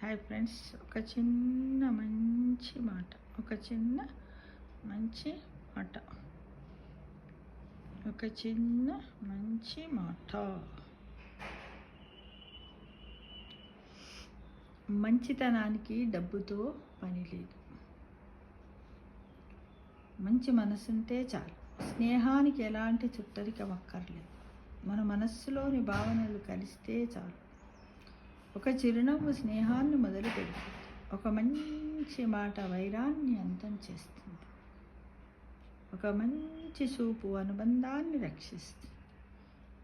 Hi friends, ఒక చిన్న మంచి మాట, ఒక చిన్న మంచి మాట, ఒక చిన్న మంచి మాట. మంచితనానికి డబ్బుతో పని లేదు. మంచి మనసుంటే చాలు. స్నేహానికి ఎలాంటి చుట్టరికం అక్కర్లేదు. మన మనస్సులోని భావనలు కలిస్తే చాలు. ఒక చిరునవ్వు స్నేహాన్ని మొదలు పెడుతుంది. ఒక మంచి మాట వైరాన్ని అంతం చేస్తుంది. ఒక మంచి చూపు అనుబంధాన్ని రక్షిస్తుంది.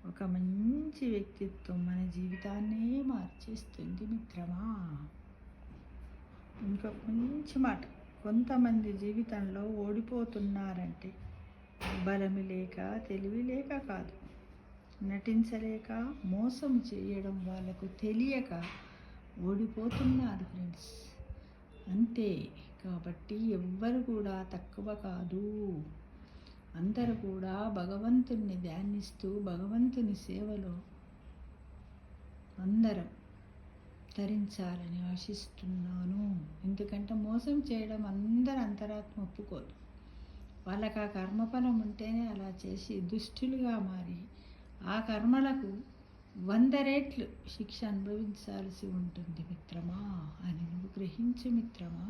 ఒక మంచి వ్యక్తిత్వం మన జీవితాన్నే మార్చేస్తుంది మిత్రమా. ఇంకొక మంచి మాట, కొంతమంది జీవితంలో ఓడిపోతున్నారంటే బలమి లేక, తెలివి లేక కాదు, నటించలేక, మోసం చేయడం వాళ్ళకు తెలియక ఓడిపోతున్నారు ఫ్రెండ్స్. అంతే. కాబట్టి ఎవ్వరు కూడా తక్కువ కాదు. అందరూ కూడా భగవంతుని ధ్యానిస్తూ భగవంతుని సేవలో అందరం తరించాలని ఆశిస్తున్నాను. ఎందుకంటే మోసం చేయడం అందరు అంతరాత్మ ఒప్పుకోదు. వాళ్ళకి ఆ కర్మఫలం ఉంటేనే అలా చేసి దుష్టులుగా మారి ఆ కర్మలకు 100 రెట్లు శిక్ష అనుభవించాల్సి ఉంటుంది మిత్రమా. అని నువ్వు గ్రహించు మిత్రమా.